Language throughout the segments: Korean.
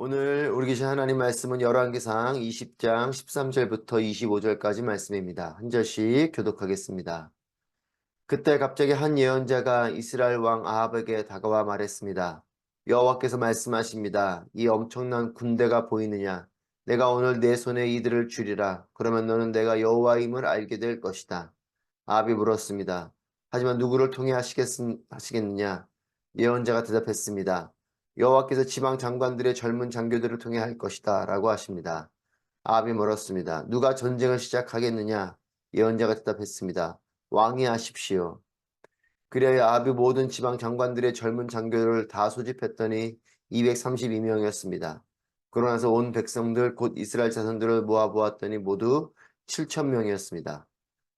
오늘 우리 계신 하나님 말씀은 열왕기상 20장 13절부터 25절까지 말씀입니다. 한 절씩 교독하겠습니다. 그때 갑자기 한 예언자가 이스라엘 왕 아합에게 다가와 말했습니다. 여호와께서 말씀하십니다. 이 엄청난 군대가 보이느냐? 내가 오늘 내 손에 이들을 주리라. 그러면 너는 내가 여호와임을 알게 될 것이다. 아합이 물었습니다. 하지만 누구를 통해 하시겠느냐? 예언자가 대답했습니다. 여호와께서 지방 장관들의 젊은 장교들을 통해 할 것이다 라고 하십니다. 아합이 물었습니다. 누가 전쟁을 시작하겠느냐? 예언자가 대답했습니다. 왕이 하십시오. 그리하여 아합이 모든 지방 장관들의 젊은 장교를 다 소집했더니 232명이었습니다. 그러고 나서 온 백성들 곧 이스라엘 자손들을 모아보았더니 모두 7,000명이었습니다.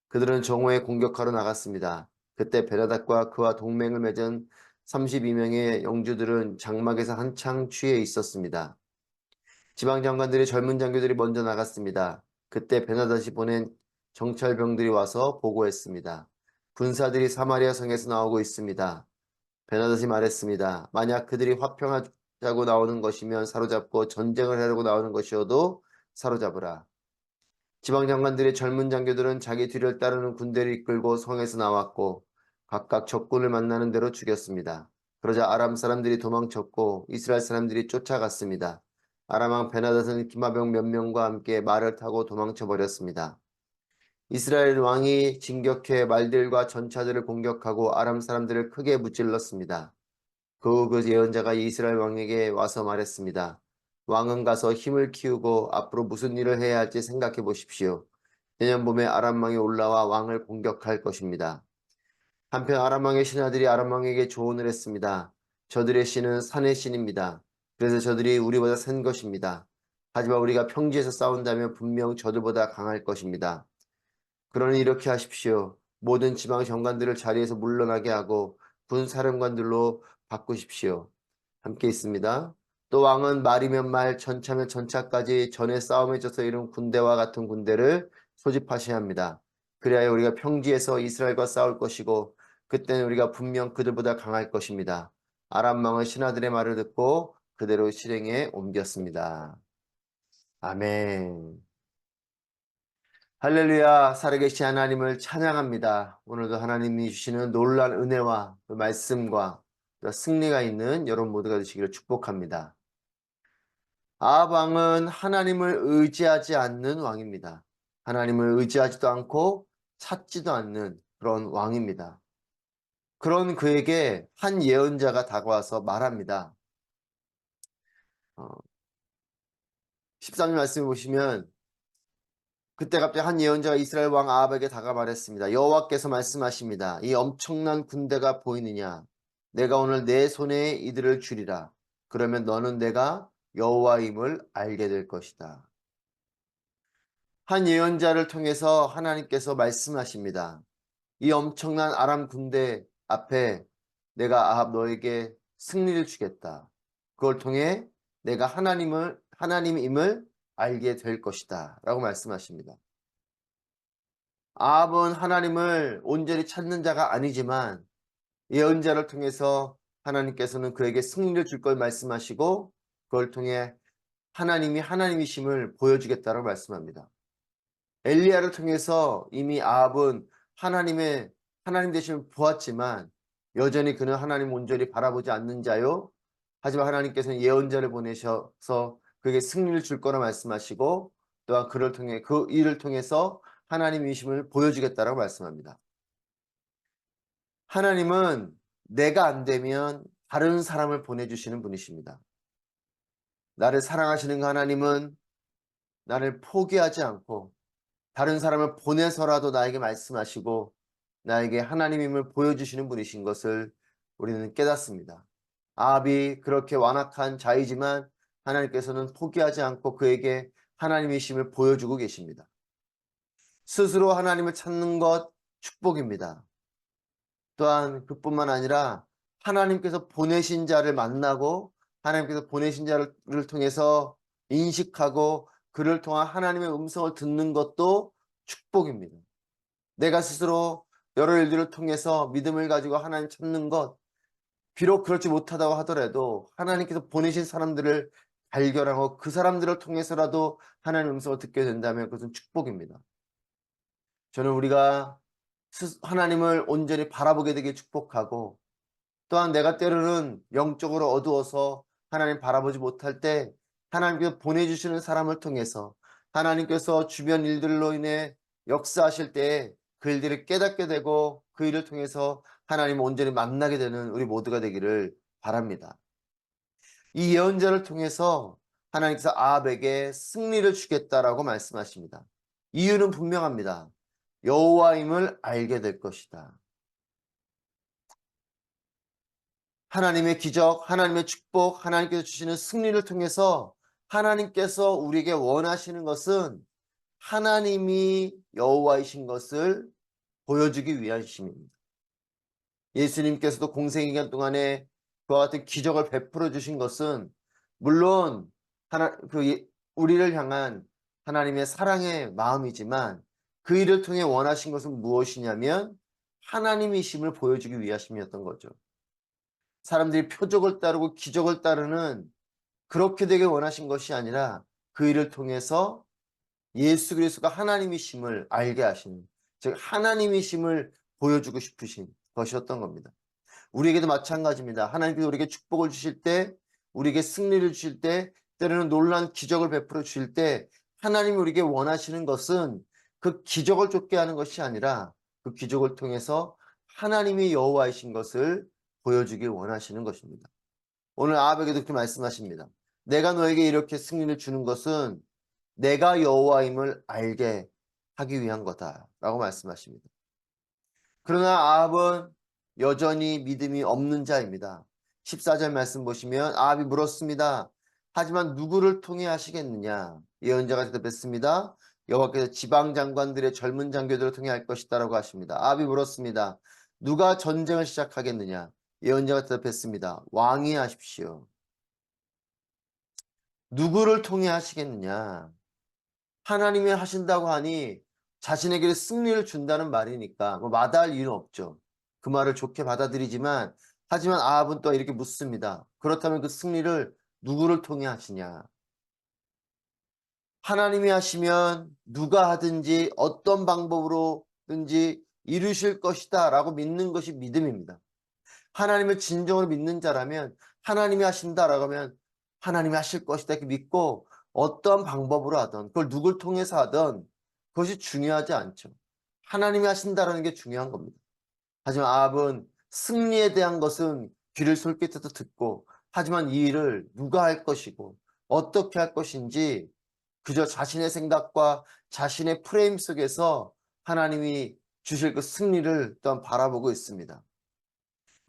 그들은 정오에 공격하러 나갔습니다. 그때 베라닥과 그와 동맹을 맺은 32명의 영주들은 장막에서 한창 취해 있었습니다. 지방장관들의 젊은 장교들이 먼저 나갔습니다. 그때 베나닷이 보낸 정찰병들이 와서 보고했습니다. 군사들이 사마리아 성에서 나오고 있습니다. 베나닷이 말했습니다. 만약 그들이 화평하자고 나오는 것이면 사로잡고 전쟁을 하려고 나오는 것이어도 사로잡으라. 지방장관들의 젊은 장교들은 자기 뒤를 따르는 군대를 이끌고 성에서 나왔고 각각 적군을 만나는 대로 죽였습니다. 그러자 아람 사람들이 도망쳤고 이스라엘 사람들이 쫓아갔습니다. 아람 왕 베나닷은 기마병 몇 명과 함께 말을 타고 도망쳐 버렸습니다. 이스라엘 왕이 진격해 말들과 전차들을 공격하고 아람 사람들을 크게 무찔렀습니다. 그 예언자가 이스라엘 왕에게 와서 말했습니다. 왕은 가서 힘을 키우고 앞으로 무슨 일을 해야 할지 생각해 보십시오. 내년 봄에 아람 왕이 올라와 왕을 공격할 것입니다. 한편 아람 왕의 신하들이 아람 왕에게 조언을 했습니다. 저들의 신은 산의 신입니다. 그래서 저들이 우리보다 센 것입니다. 하지만 우리가 평지에서 싸운다면 분명 저들보다 강할 것입니다. 그러니 이렇게 하십시오. 모든 지방 장관들을 자리에서 물러나게 하고 군 사령관들로 바꾸십시오. 함께 있습니다. 또 왕은 말이면 말, 전차면 전차까지 전에 싸움에 져서 이룬 군대와 같은 군대를 소집하셔야 합니다. 그래야 우리가 평지에서 이스라엘과 싸울 것이고 그때는 우리가 분명 그들보다 강할 것입니다. 아람 왕은 신하들의 말을 듣고 그대로 실행에 옮겼습니다. 아멘. 할렐루야, 살아계신 하나님을 찬양합니다. 오늘도 하나님이 주시는 놀라운 은혜와 그 말씀과 또 승리가 있는 여러분 모두가 되시기를 축복합니다. 아합 왕은 하나님을 의지하지 않는 왕입니다. 하나님을 의지하지도 않고 찾지도 않는 그런 왕입니다. 그런 그에게 한 예언자가 다가와서 말합니다. 13절 말씀을 보시면 그때 갑자기 한 예언자가 이스라엘 왕 아합에게 다가 말했습니다. 여호와께서 말씀하십니다. 이 엄청난 군대가 보이느냐? 내가 오늘 내 손에 이들을 주리라. 그러면 너는 내가 여호와임을 알게 될 것이다. 한 예언자를 통해서 하나님께서 말씀하십니다. 이 엄청난 아람 군대 앞에 내가 아합 너에게 승리를 주겠다. 그걸 통해 내가 하나님임을 알게 될 것이다. 라고 말씀하십니다. 아합은 하나님을 온전히 찾는 자가 아니지만 예언자를 통해서 하나님께서는 그에게 승리를 줄 걸 말씀하시고 그걸 통해 하나님이 하나님이심을 보여주겠다고 말씀합니다. 엘리야를 통해서 이미 아합은 하나님 되심을 보았지만 여전히 그는 하나님 온전히 바라보지 않는 자요. 하지만 하나님께서는 예언자를 보내셔서 그에게 승리를 줄 거라 말씀하시고 또한 그를 통해 그 일을 통해서 하나님이심을 보여주겠다라고 말씀합니다. 하나님은 내가 안 되면 다른 사람을 보내주시는 분이십니다. 나를 사랑하시는 그 하나님은 나를 포기하지 않고 다른 사람을 보내서라도 나에게 말씀하시고 나에게 하나님임을 보여주시는 분이신 것을 우리는 깨닫습니다. 아합이 그렇게 완악한 자이지만 하나님께서는 포기하지 않고 그에게 하나님이심을 보여주고 계십니다. 스스로 하나님을 찾는 것 축복입니다. 또한 그뿐만 아니라 하나님께서 보내신 자를 만나고 하나님께서 보내신 자를 통해서 인식하고 그를 통한 하나님의 음성을 듣는 것도 축복입니다. 내가 스스로 여러 일들을 통해서 믿음을 가지고 하나님 찾는 것 비록 그렇지 못하다고 하더라도 하나님께서 보내신 사람들을 발견하고 그 사람들을 통해서라도 하나님의 음성을 듣게 된다면 그것은 축복입니다. 저는 우리가 하나님을 온전히 바라보게 되게 축복하고, 또한 내가 때로는 영적으로 어두워서 하나님 바라보지 못할 때 하나님께서 보내주시는 사람을 통해서 하나님께서 주변 일들로 인해 역사하실 때 그 일들을 깨닫게 되고 그 일을 통해서 하나님을 온전히 만나게 되는 우리 모두가 되기를 바랍니다. 이 예언자를 통해서 하나님께서 아합에게 승리를 주겠다라고 말씀하십니다. 이유는 분명합니다. 여호와임을 알게 될 것이다. 하나님의 기적, 하나님의 축복, 하나님께서 주시는 승리를 통해서 하나님께서 우리에게 원하시는 것은 하나님이 여호와이신 것을 보여주기 위하심입니다. 예수님께서도 공생기간 동안에 그와 같은 기적을 베풀어 주신 것은 물론 우리를 향한 하나님의 사랑의 마음이지만 그 일을 통해 원하신 것은 무엇이냐면 하나님이심을 보여주기 위하심이었던 거죠. 사람들이 표적을 따르고 기적을 따르는 그렇게 되길 원하신 것이 아니라 그 일을 통해서 예수 그리스도가 하나님이심을 알게 하시는, 즉 하나님이심을 보여주고 싶으신 것이었던 겁니다. 우리에게도 마찬가지입니다. 하나님께서 우리에게 축복을 주실 때, 우리에게 승리를 주실 때, 때로는 놀라운 기적을 베풀어 주실 때 하나님이 우리에게 원하시는 것은 그 기적을 쫓게 하는 것이 아니라 그 기적을 통해서 하나님이 여호와이신 것을 보여주길 원하시는 것입니다. 오늘 아합에게도 그렇게 말씀하십니다. 내가 너에게 이렇게 승리를 주는 것은 내가 여호와임을 알게 하기 위한 거다 라고 말씀하십니다. 그러나 아합은 여전히 믿음이 없는 자입니다. 14절 말씀 보시면 아합이 물었습니다. 하지만 누구를 통해 하시겠느냐? 예언자가 대답했습니다. 여호와께서 지방 장관들의 젊은 장교들을 통해 할 것이다 라고 하십니다. 아합이 물었습니다. 누가 전쟁을 시작하겠느냐? 예언자가 대답했습니다. 왕이 하십시오. 누구를 통해 하시겠느냐? 하나님이 하신다고 하니 자신에게 승리를 준다는 말이니까 뭐 마다할 이유는 없죠. 그 말을 좋게 받아들이지만 하지만 아합은 또 이렇게 묻습니다. 그렇다면 그 승리를 누구를 통해 하시냐? 하나님이 하시면 누가 하든지 어떤 방법으로든지 이루실 것이다 라고 믿는 것이 믿음입니다. 하나님을 진정으로 믿는 자라면 하나님이 하신다라고 하면 하나님이 하실 것이다 이렇게 믿고 어떤 방법으로 하든 그걸 누굴 통해서 하든 그것이 중요하지 않죠. 하나님이 하신다라는 게 중요한 겁니다. 하지만 아합은 승리에 대한 것은 귀를 솔깃해서 듣고 하지만 이 일을 누가 할 것이고 어떻게 할 것인지 그저 자신의 생각과 자신의 프레임 속에서 하나님이 주실 그 승리를 또한 바라보고 있습니다.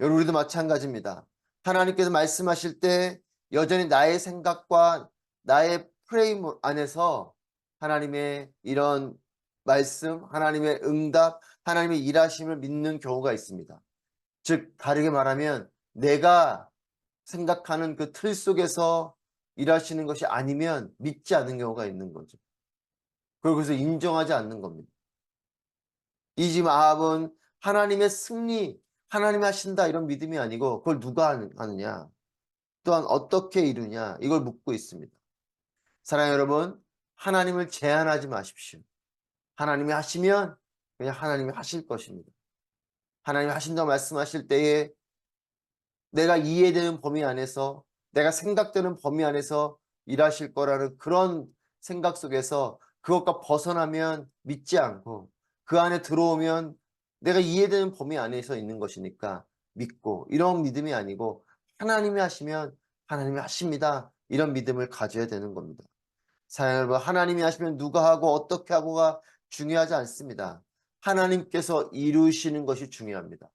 여러분 우리도 마찬가지입니다. 하나님께서 말씀하실 때 여전히 나의 생각과 나의 프레임 안에서 하나님의 이런 말씀, 하나님의 응답, 하나님의 일하심을 믿는 경우가 있습니다. 즉 다르게 말하면 내가 생각하는 그 틀 속에서 일하시는 것이 아니면 믿지 않는 경우가 있는 거죠. 그래서 인정하지 않는 겁니다. 이 집 아합은 하나님의 승리, 하나님이 하신다 이런 믿음이 아니고 그걸 누가 하느냐, 또한 어떻게 이루냐 이걸 묻고 있습니다. 사랑하는 여러분, 하나님을 제한하지 마십시오. 하나님이 하시면 그냥 하나님이 하실 것입니다. 하나님이 하신다고 말씀하실 때에 내가 이해되는 범위 안에서 내가 생각되는 범위 안에서 일하실 거라는 그런 생각 속에서 그것과 벗어나면 믿지 않고 그 안에 들어오면 내가 이해되는 범위 안에서 있는 것이니까 믿고 이런 믿음이 아니고 하나님이 하시면 하나님이 하십니다. 이런 믿음을 가져야 되는 겁니다. 사랑하는 여러분, 하나님이 하시면 누가 하고 어떻게 하고가 중요하지 않습니다. 하나님께서 이루시는 것이 중요합니다.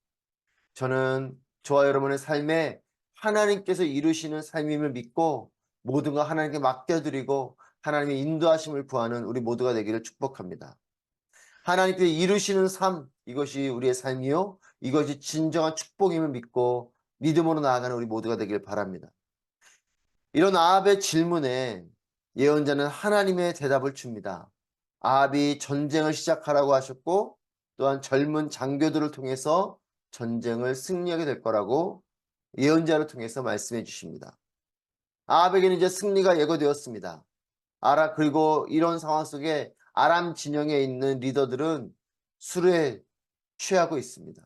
저는 저와 여러분의 삶에 하나님께서 이루시는 삶임을 믿고 모든 걸 하나님께 맡겨드리고 하나님의 인도하심을 구하는 우리 모두가 되기를 축복합니다. 하나님께서 이루시는 삶, 이것이 우리의 삶이요 이것이 진정한 축복임을 믿고 믿음으로 나아가는 우리 모두가 되길 바랍니다. 이런 아합의 질문에 예언자는 하나님의 대답을 줍니다. 아합이 전쟁을 시작하라고 하셨고 또한 젊은 장교들을 통해서 전쟁을 승리하게 될 거라고 예언자를 통해서 말씀해 주십니다. 아합에게는 이제 승리가 예고되었습니다. 그리고 이런 상황 속에 아람 진영에 있는 리더들은 술에 취하고 있습니다.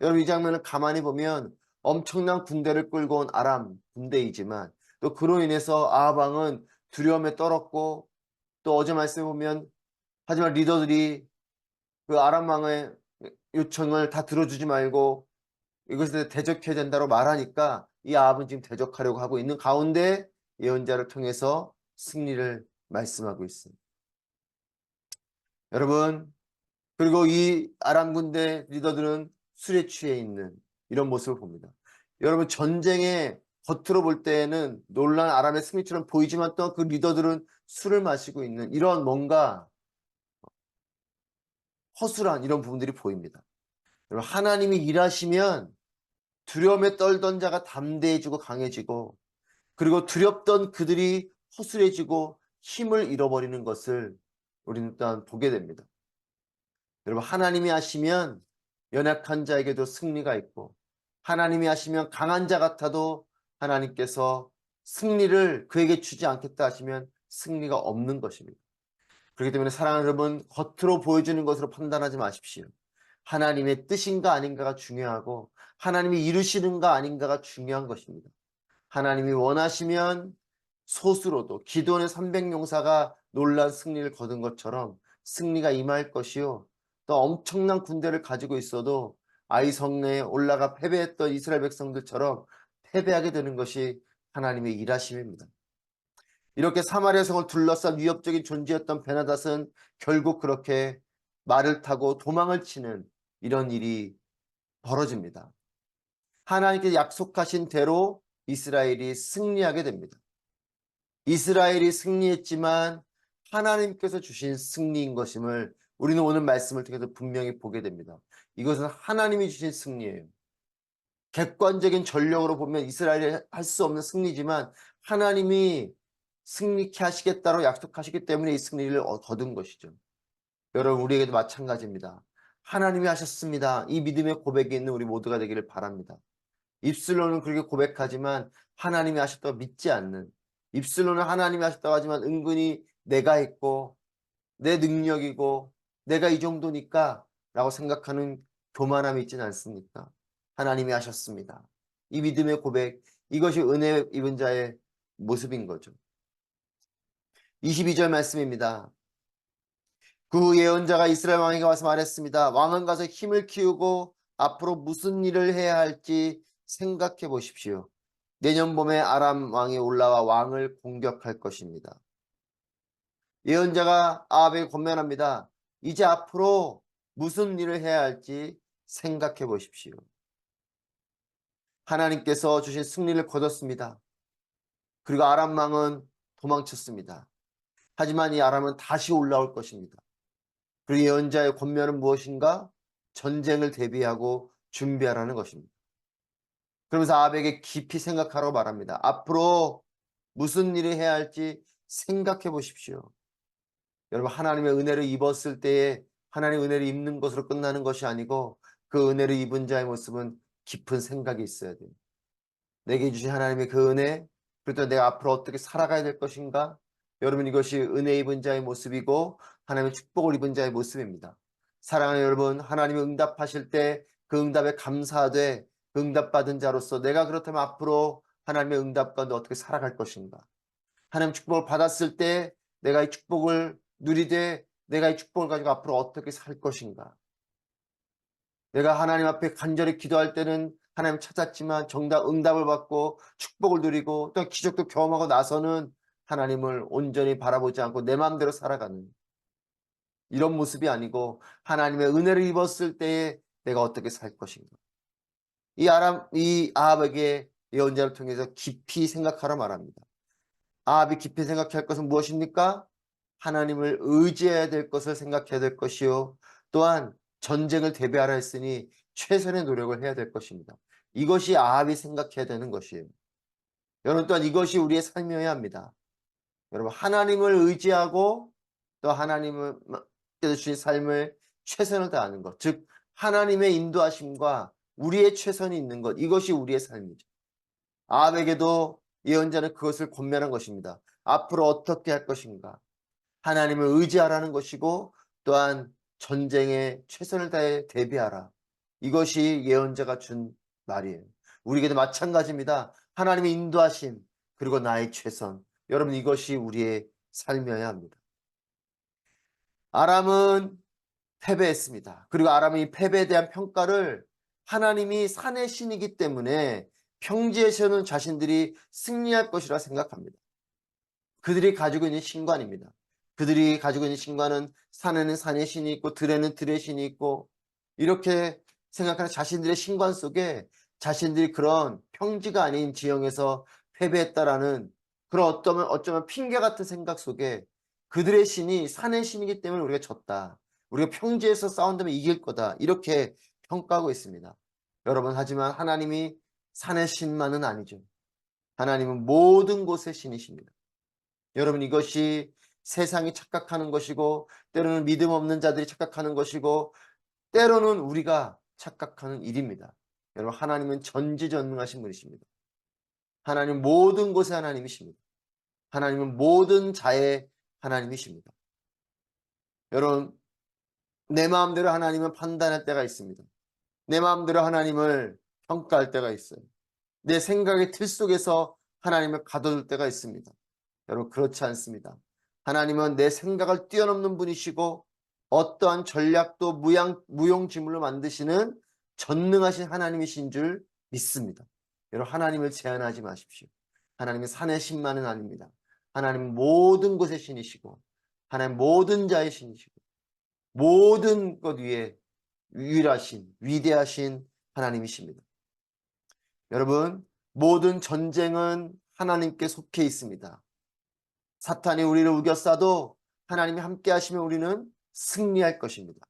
여러분, 이 장면을 가만히 보면 엄청난 군대를 끌고 온 아람 군대이지만 또 그로 인해서 아합 왕은 두려움에 떨었고, 또 어제 말씀해 보면 하지만 리더들이 그 아람 왕의 요청을 다 들어주지 말고 이것을 대적해야 된다고 말하니까 이 아합은 지금 대적하려고 하고 있는 가운데 예언자를 통해서 승리를 말씀하고 있습니다. 여러분, 그리고 이 아람 군대 리더들은 술에 취해 있는 이런 모습을 봅니다. 여러분, 전쟁에 겉으로 볼 때에는 놀란 아람의 승리처럼 보이지만 또 그 리더들은 술을 마시고 있는 이런 뭔가 허술한 이런 부분들이 보입니다. 여러분, 하나님이 일하시면 두려움에 떨던 자가 담대해지고 강해지고, 그리고 두렵던 그들이 허술해지고 힘을 잃어버리는 것을 우리는 일단 보게 됩니다. 여러분, 하나님이 하시면 연약한 자에게도 승리가 있고, 하나님이 하시면 강한 자 같아도 하나님께서 승리를 그에게 주지 않겠다 하시면 승리가 없는 것입니다. 그렇기 때문에 사랑하는 여러분, 겉으로 보여주는 것으로 판단하지 마십시오. 하나님의 뜻인가 아닌가가 중요하고 하나님이 이루시는가 아닌가가 중요한 것입니다. 하나님이 원하시면 소수로도 기도원의 300용사가 놀란 승리를 거둔 것처럼 승리가 임할 것이요, 또 엄청난 군대를 가지고 있어도 아이 성내에 올라가 패배했던 이스라엘 백성들처럼 패배하게 되는 것이 하나님의 일하심입니다. 이렇게 사마리아 성을 둘러싼 위협적인 존재였던 베나닷은 결국 그렇게 말을 타고 도망을 치는 이런 일이 벌어집니다. 하나님께서 약속하신 대로 이스라엘이 승리하게 됩니다. 이스라엘이 승리했지만 하나님께서 주신 승리인 것임을 우리는 오늘 말씀을 통해서 분명히 보게 됩니다. 이것은 하나님이 주신 승리예요. 객관적인 전력으로 보면 이스라엘이 할 수 없는 승리지만 하나님이 승리케 하시겠다고 약속하시기 때문에 이 승리를 거둔 것이죠. 여러분, 우리에게도 마찬가지입니다. 하나님이 하셨습니다. 이 믿음의 고백이 있는 우리 모두가 되기를 바랍니다. 입술로는 그렇게 고백하지만 하나님이 하셨다고 믿지 않는, 입술로는 하나님이 하셨다고 하지만 은근히 내가 했고 내 능력이고 내가 이 정도니까 라고 생각하는 교만함이 있지는 않습니까? 하나님이 하셨습니다. 이 믿음의 고백, 이것이 은혜 입은 자의 모습인 거죠. 22절 말씀입니다. 그 예언자가 이스라엘 왕에게 와서 말했습니다. 왕은 가서 힘을 키우고 앞으로 무슨 일을 해야 할지 생각해 보십시오. 내년 봄에 아람 왕이 올라와 왕을 공격할 것입니다. 예언자가 아합에게 권면합니다. 이제 앞으로 무슨 일을 해야 할지 생각해 보십시오. 하나님께서 주신 승리를 거뒀습니다. 그리고 아람 왕은 도망쳤습니다. 하지만 이 아람은 다시 올라올 것입니다. 그리고 예언자의 권면은 무엇인가? 전쟁을 대비하고 준비하라는 것입니다. 그러면서 아합에게 깊이 생각하라고 말합니다. 앞으로 무슨 일을 해야 할지 생각해 보십시오. 여러분, 하나님의 은혜를 입었을 때에 하나님의 은혜를 입는 것으로 끝나는 것이 아니고 그 은혜를 입은 자의 모습은 깊은 생각이 있어야 돼요. 내게 주신 하나님의 그 은혜, 그리고 내가 앞으로 어떻게 살아가야 될 것인가? 여러분, 이것이 은혜 입은 자의 모습이고 하나님의 축복을 입은 자의 모습입니다. 사랑하는 여러분, 하나님이 응답하실 때 그 응답에 감사하되 그 응답받은 자로서 내가 그렇다면 앞으로 하나님의 응답 가운데 어떻게 살아갈 것인가? 하나님 축복을 받았을 때 내가 이 축복을 누리되 내가 이 축복을 가지고 앞으로 어떻게 살 것인가? 내가 하나님 앞에 간절히 기도할 때는 하나님 찾았지만 정답 응답을 받고 축복을 누리고 또 기적도 경험하고 나서는 하나님을 온전히 바라보지 않고 내 마음대로 살아가는 이런 모습이 아니고 하나님의 은혜를 입었을 때에 내가 어떻게 살 것인가? 이 아합에게 예언자를 통해서 깊이 생각하라 말합니다. 아합이 깊이 생각할 것은 무엇입니까? 하나님을 의지해야 될 것을 생각해야 될 것이요, 또한 전쟁을 대비하라 했으니 최선의 노력을 해야 될 것입니다. 이것이 아합이 생각해야 되는 것이에요. 여러분, 또한 이것이 우리의 삶이어야 합니다. 여러분, 하나님을 의지하고 또 하나님께서 주신 삶을 최선을 다하는 것, 즉 하나님의 인도하심과 우리의 최선이 있는 것, 이것이 우리의 삶이죠. 아합에게도 예언자는 그것을 권면한 것입니다. 앞으로 어떻게 할 것인가? 하나님을 의지하라는 것이고 또한 전쟁에 최선을 다해 대비하라. 이것이 예언자가 준 말이에요. 우리에게도 마찬가지입니다. 하나님의 인도하심 그리고 나의 최선. 여러분 이것이 우리의 삶이어야 합니다. 아람은 패배했습니다. 그리고 아람이 패배에 대한 평가를 하나님이 산의 신이기 때문에 평지에서는 자신들이 승리할 것이라 생각합니다. 그들이 가지고 있는 신관입니다. 그들이 가지고 있는 신관은 산에는 산의 신이 있고 들에는 들의 신이 있고 이렇게 생각하는 자신들의 신관 속에 자신들이 그런 평지가 아닌 지형에서 패배했다라는 그런 어쩌면 핑계 같은 생각 속에 그들의 신이 산의 신이기 때문에 우리가 졌다. 우리가 평지에서 싸운다면 이길 거다. 이렇게 평가하고 있습니다. 여러분 하지만 하나님이 산의 신만은 아니죠. 하나님은 모든 곳의 신이십니다. 여러분 이것이 세상이 착각하는 것이고 때로는 믿음 없는 자들이 착각하는 것이고 때로는 우리가 착각하는 일입니다. 여러분 하나님은 전지전능하신 분이십니다. 하나님 모든 곳의 하나님이십니다. 하나님은 모든 자의 하나님이십니다. 여러분 내 마음대로 하나님을 판단할 때가 있습니다. 내 마음대로 하나님을 평가할 때가 있어요. 내 생각의 틀 속에서 하나님을 가둬둘 때가 있습니다. 여러분 그렇지 않습니다. 하나님은 내 생각을 뛰어넘는 분이시고 어떠한 전략도 무용지물로 만드시는 전능하신 하나님이신 줄 믿습니다. 여러분 하나님을 제한하지 마십시오. 하나님은 산의 신만은 아닙니다. 하나님은 모든 곳의 신이시고 하나님 모든 자의 신이시고 모든 것 위에 유일하신 위대하신 하나님이십니다. 여러분 모든 전쟁은 하나님께 속해 있습니다. 사탄이 우리를 우겨싸도 하나님이 함께 하시면 우리는 승리할 것입니다.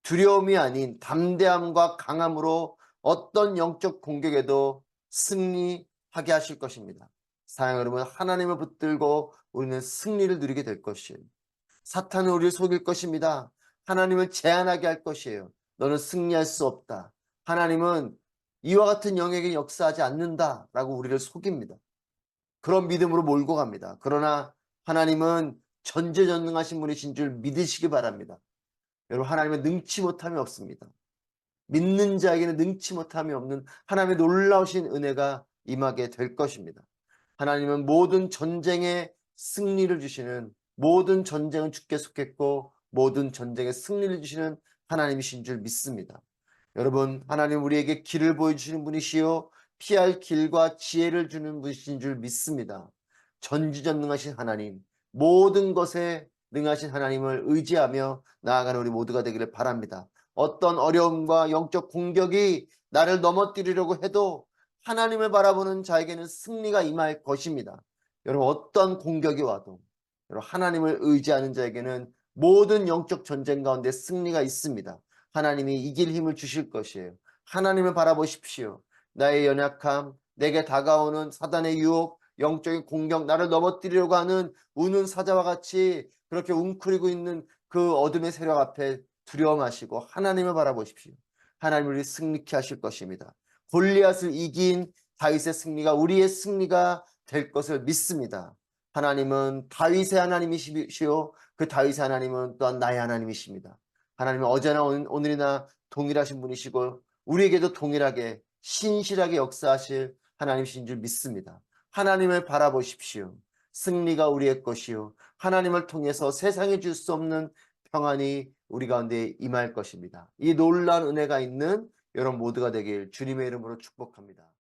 두려움이 아닌 담대함과 강함으로 어떤 영적 공격에도 승리하게 하실 것입니다. 사랑하는 여러분, 하나님을 붙들고 우리는 승리를 누리게 될 것이에요. 사탄은 우리를 속일 것입니다. 하나님을 제한하게 할 것이에요. 너는 승리할 수 없다. 하나님은 이와 같은 영역에 역사하지 않는다라고 우리를 속입니다. 그런 믿음으로 몰고 갑니다. 그러나 하나님은 전지전능하신 분이신 줄 믿으시기 바랍니다. 여러분 하나님은 능치 못함이 없습니다. 믿는 자에게는 능치 못함이 없는 하나님의 놀라우신 은혜가 임하게 될 것입니다. 하나님은 모든 전쟁에 승리를 주시는 모든 전쟁은 주께 속했고 모든 전쟁에 승리를 주시는 하나님이신 줄 믿습니다. 여러분 하나님 우리에게 길을 보여주시는 분이시요 피할 길과 지혜를 주는 분이신 줄 믿습니다. 전지전능하신 하나님 모든 것에 능하신 하나님을 의지하며 나아가는 우리 모두가 되기를 바랍니다. 어떤 어려움과 영적 공격이 나를 넘어뜨리려고 해도 하나님을 바라보는 자에게는 승리가 임할 것입니다. 여러분 어떤 공격이 와도 여러분 하나님을 의지하는 자에게는 모든 영적 전쟁 가운데 승리가 있습니다. 하나님이 이길 힘을 주실 것이에요. 하나님을 바라보십시오. 나의 연약함, 내게 다가오는 사단의 유혹, 영적인 공격, 나를 넘어뜨리려고 하는 우는 사자와 같이 그렇게 웅크리고 있는 그 어둠의 세력 앞에 두려워 마시고 하나님을 바라보십시오. 하나님을 우리 승리케 하실 것입니다. 골리앗을 이긴 다윗의 승리가 우리의 승리가 될 것을 믿습니다. 하나님은 다윗의 하나님이시오. 그 다윗의 하나님은 또한 나의 하나님이십니다. 하나님은 어제나 오늘이나 동일하신 분이시고 우리에게도 동일하게 신실하게 역사하실 하나님이신 줄 믿습니다. 하나님을 바라보십시오. 승리가 우리의 것이요 하나님을 통해서 세상에 줄 수 없는 평안이 우리 가운데 임할 것입니다. 이 놀라운 은혜가 있는 여러분 모두가 되길 주님의 이름으로 축복합니다.